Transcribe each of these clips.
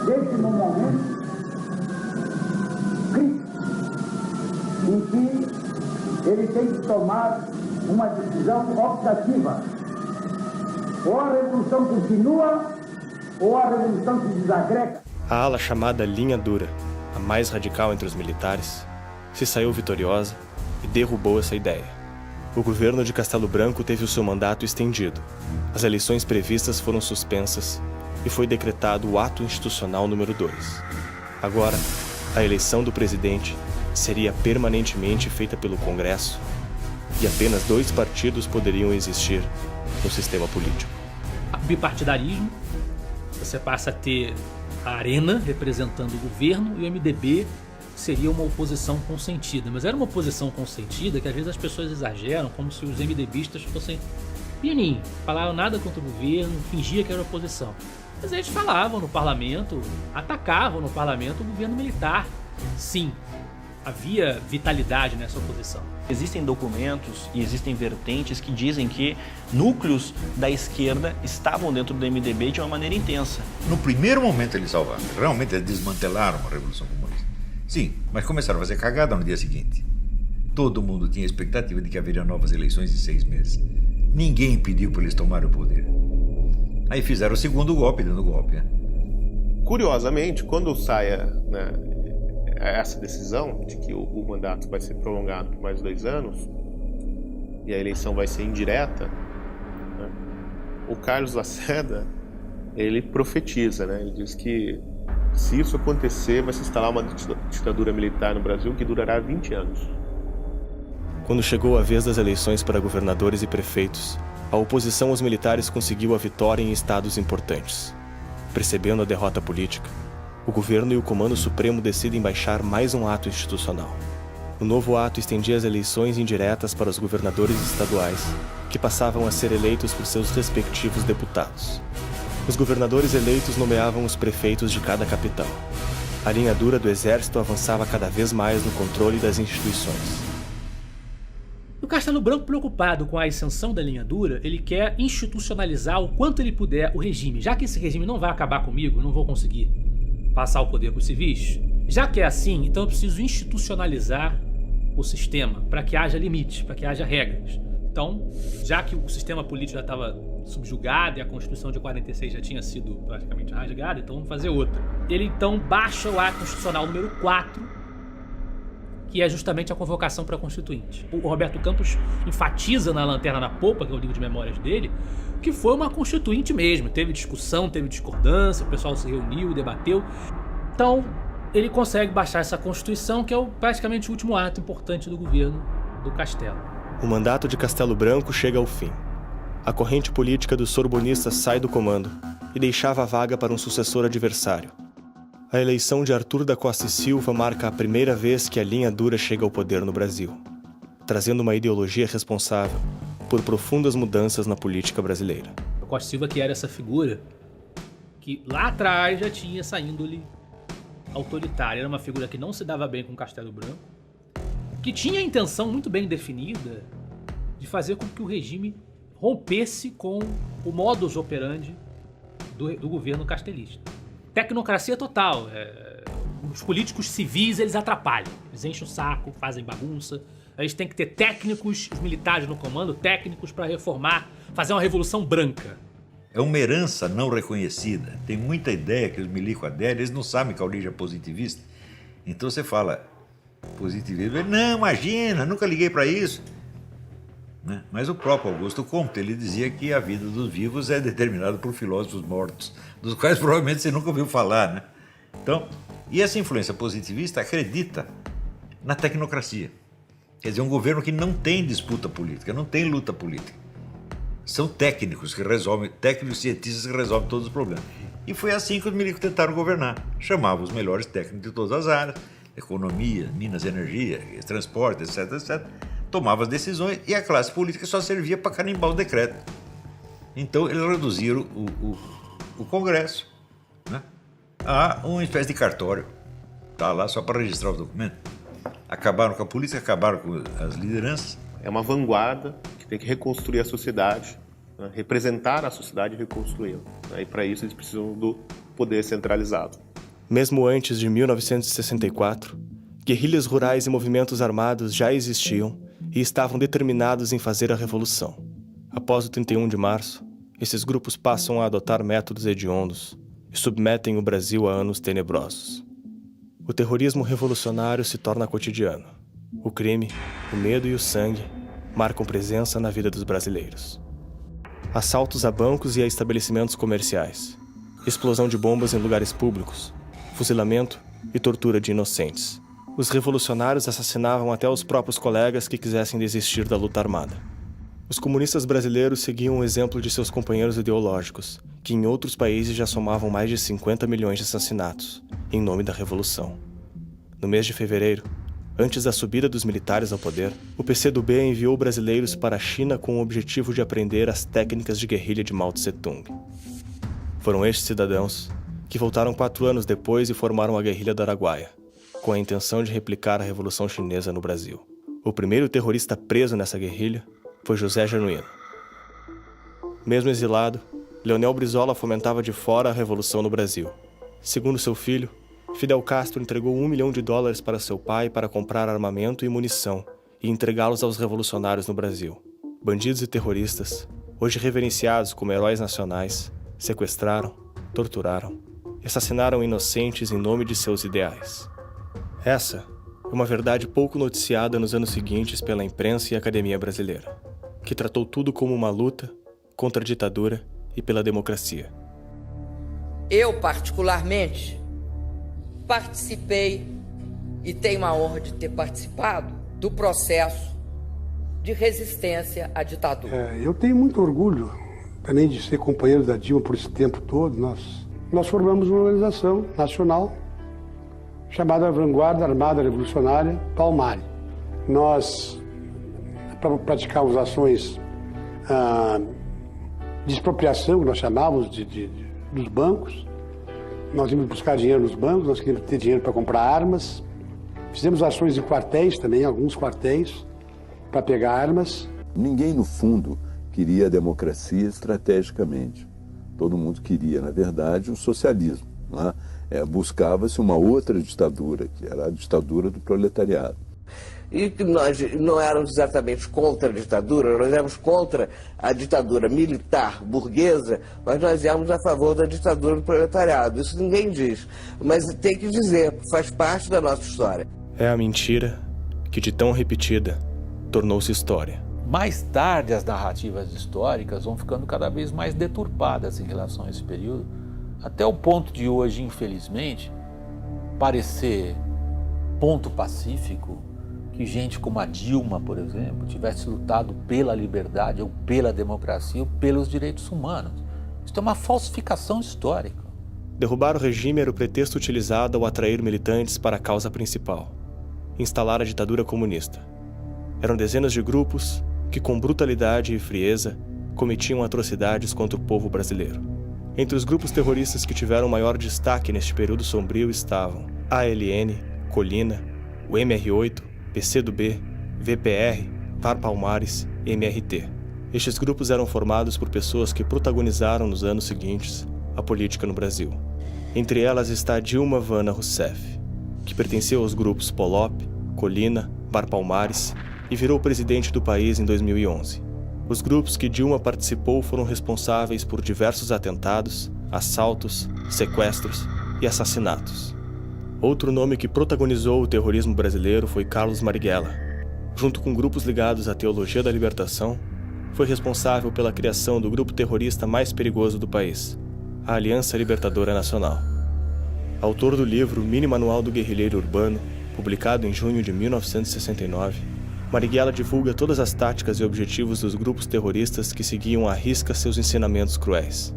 desse momento crítico, em que ele tem que tomar uma decisão optativa. Ou a revolução continua, ou a revolução se desagrega. A ala chamada Linha Dura, a mais radical entre os militares, se saiu vitoriosa e derrubou essa ideia. O governo de Castelo Branco teve o seu mandato estendido. As eleições previstas foram suspensas e foi decretado o ato institucional número 2. Agora, a eleição do presidente seria permanentemente feita pelo Congresso e apenas 2 partidos poderiam existir no sistema político. Bipartidarismo, você passa a ter a Arena representando o governo e o MDB seria uma oposição consentida. Mas era uma oposição consentida que às vezes as pessoas exageram, como se os MDBistas fossem pianinho, falaram nada contra o governo, fingia que era oposição. Mas eles falavam no parlamento, atacavam no parlamento o governo militar. Sim, havia vitalidade nessa oposição. Existem documentos e existem vertentes que dizem que núcleos da esquerda estavam dentro do MDB de uma maneira intensa. No primeiro momento eles salvaram, realmente eles desmantelaram a Revolução Comunista. Sim, mas começaram a fazer cagada no dia seguinte. Todo mundo tinha a expectativa de que haveria novas eleições em 6 meses. Ninguém pediu para eles tomarem o poder. Aí fizeram o segundo golpe dentro do golpe. Né? Curiosamente, quando sai essa decisão de que o mandato vai ser prolongado por mais 2 anos e a eleição vai ser indireta, né, o Carlos Lacerda, ele profetiza, né, ele diz que se isso acontecer, vai se instalar uma ditadura militar no Brasil que durará 20 anos. Quando chegou a vez das eleições para governadores e prefeitos, a oposição aos militares conseguiu a vitória em estados importantes. Percebendo a derrota política, o governo e o Comando Supremo decidem baixar mais um ato institucional. O novo ato estendia as eleições indiretas para os governadores estaduais, que passavam a ser eleitos por seus respectivos deputados. Os governadores eleitos nomeavam os prefeitos de cada capital. A linha dura do exército avançava cada vez mais no controle das instituições. O Castelo Branco, preocupado com a ascensão da linha dura, ele quer institucionalizar o quanto ele puder o regime. Já que esse regime não vai acabar comigo, eu não vou conseguir passar o poder para os civis, já que é assim, então eu preciso institucionalizar o sistema para que haja limites, para que haja regras. Então, já que o sistema político já estava subjugado e a Constituição de 46 já tinha sido praticamente rasgada, então vamos fazer outra. Ele então baixa o ato constitucional número 4, que é justamente a convocação para a Constituinte. O Roberto Campos enfatiza na Lanterna na Popa, que é o livro de memórias dele, que foi uma Constituinte mesmo. Teve discussão, teve discordância, o pessoal se reuniu, debateu. Então, ele consegue baixar essa Constituição, que é praticamente o último ato importante do governo do Castelo. O mandato de Castelo Branco chega ao fim. A corrente política dos sorbonistas sai do comando e deixava a vaga para um sucessor adversário. A eleição de Arthur da Costa e Silva marca a primeira vez que a linha dura chega ao poder no Brasil, trazendo uma ideologia responsável por profundas mudanças na política brasileira. A Costa e Silva, que era essa figura que lá atrás já tinha essa índole autoritária, era uma figura que não se dava bem com Castelo Branco, que tinha a intenção muito bem definida de fazer com que o regime rompesse com o modus operandi do governo castelista. Tecnocracia total. Os políticos civis, eles atrapalham. Eles enchem o saco, fazem bagunça. A gente tem que ter técnicos, os militares no comando, técnicos para reformar, fazer uma revolução branca. É uma herança não reconhecida. Tem muita ideia que os milicos aderem, eles não sabem que a origem é positivista. Então você fala positivismo, não, imagina, nunca liguei para isso. Né? Mas o próprio Augusto Comte, ele dizia que a vida dos vivos é determinada por filósofos mortos, dos quais provavelmente você nunca ouviu falar. Né? Então, e essa influência positivista acredita na tecnocracia. Quer dizer, um governo que não tem disputa política, não tem luta política. São técnicos que resolvem, técnicos cientistas que resolvem todos os problemas. E foi assim que os milicos tentaram governar. Chamavam os melhores técnicos de todas as áreas, economia, minas, energia, transporte, etc, etc. Tomava as decisões e a classe política só servia para carimbar o decreto. Então eles reduziram o Congresso, né, a uma espécie de cartório. Está lá só para registrar os documentos. Acabaram com a polícia, acabaram com as lideranças. É uma vanguarda que tem que reconstruir a sociedade, né, representar a sociedade e reconstruí-la. E para isso eles precisam do poder centralizado. Mesmo antes de 1964, guerrilhas rurais e movimentos armados já existiam e estavam determinados em fazer a revolução. Após o 31 de março, esses grupos passam a adotar métodos hediondos e submetem o Brasil a anos tenebrosos. O terrorismo revolucionário se torna cotidiano. O crime, o medo e o sangue marcam presença na vida dos brasileiros. Assaltos a bancos e a estabelecimentos comerciais, explosão de bombas em lugares públicos, fuzilamento e tortura de inocentes. Os revolucionários assassinavam até os próprios colegas que quisessem desistir da luta armada. Os comunistas brasileiros seguiam o exemplo de seus companheiros ideológicos, que em outros países já somavam mais de 50 milhões de assassinatos, em nome da Revolução. No mês de fevereiro, antes da subida dos militares ao poder, o PCdoB enviou brasileiros para a China com o objetivo de aprender as técnicas de guerrilha de Mao Tse-tung. Foram estes cidadãos que voltaram 4 anos depois e formaram a Guerrilha do Araguaia, com a intenção de replicar a Revolução Chinesa no Brasil. O primeiro terrorista preso nessa guerrilha foi José Genuíno. Mesmo exilado, Leonel Brizola fomentava de fora a revolução no Brasil. Segundo seu filho, Fidel Castro entregou $1 milhão para seu pai para comprar armamento e munição e entregá-los aos revolucionários no Brasil. Bandidos e terroristas, hoje reverenciados como heróis nacionais, sequestraram, torturaram e assassinaram inocentes em nome de seus ideais. Essa é uma verdade pouco noticiada nos anos seguintes pela imprensa e academia brasileira, que tratou tudo como uma luta contra a ditadura e pela democracia. Eu, particularmente, participei e tenho a honra de ter participado do processo de resistência à ditadura. Eu tenho muito orgulho também de ser companheiro da Dilma por esse tempo todo. Nós formamos uma organização nacional chamada Vanguarda Armada Revolucionária Palmari. Nós praticávamos ações de expropriação, que nós chamávamos dos bancos. Nós íamos buscar dinheiro nos bancos, nós queríamos ter dinheiro para comprar armas. Fizemos ações em quartéis também, alguns quartéis, para pegar armas. Ninguém, no fundo, queria a democracia estrategicamente. Todo mundo queria, na verdade, o socialismo. Né? Buscava-se uma outra ditadura, que era a ditadura do proletariado. E que nós não éramos exatamente contra a ditadura, nós éramos contra a ditadura militar burguesa, mas nós éramos a favor da ditadura do proletariado. Isso ninguém diz, mas tem que dizer, faz parte da nossa história. É a mentira que, de tão repetida, tornou-se história. Mais tarde, as narrativas históricas vão ficando cada vez mais deturpadas em relação a esse período, até o ponto de hoje, infelizmente, parecer ponto pacífico que gente como a Dilma, por exemplo, tivesse lutado pela liberdade ou pela democracia ou pelos direitos humanos. Isso é uma falsificação histórica. Derrubar o regime era o pretexto utilizado ao atrair militantes para a causa principal: instalar a ditadura comunista. Eram dezenas de grupos que, com brutalidade e frieza, cometiam atrocidades contra o povo brasileiro. Entre os grupos terroristas que tiveram maior destaque neste período sombrio estavam a ALN, Colina, o MR8, PCdoB, VPR, VAR Palmares e MRT. Estes grupos eram formados por pessoas que protagonizaram nos anos seguintes a política no Brasil. Entre elas está Dilma Vana Rousseff, que pertenceu aos grupos Polop, Colina, VAR Palmares e virou presidente do país em 2011. Os grupos que Dilma participou foram responsáveis por diversos atentados, assaltos, sequestros e assassinatos. Outro nome que protagonizou o terrorismo brasileiro foi Carlos Marighella. Junto com grupos ligados à teologia da libertação, foi responsável pela criação do grupo terrorista mais perigoso do país, a Aliança Libertadora Nacional. Autor do livro Mini Manual do Guerrilheiro Urbano, publicado em junho de 1969, Marighella divulga todas as táticas e objetivos dos grupos terroristas que seguiam à risca seus ensinamentos cruéis.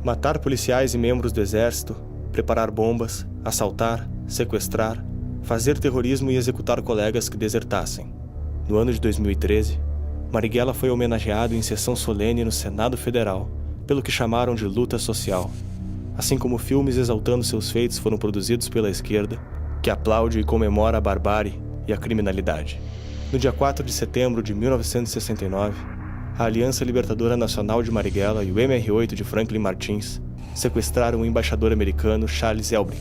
Matar policiais e membros do exército, preparar bombas, assaltar, sequestrar, fazer terrorismo e executar colegas que desertassem. No ano de 2013, Marighella foi homenageado em sessão solene no Senado Federal pelo que chamaram de luta social, assim como filmes exaltando seus feitos foram produzidos pela esquerda, que aplaude e comemora a barbárie e a criminalidade. No dia 4 de setembro de 1969, a Aliança Libertadora Nacional de Marighella e o MR8 de Franklin Martins sequestraram o embaixador americano Charles Elbring.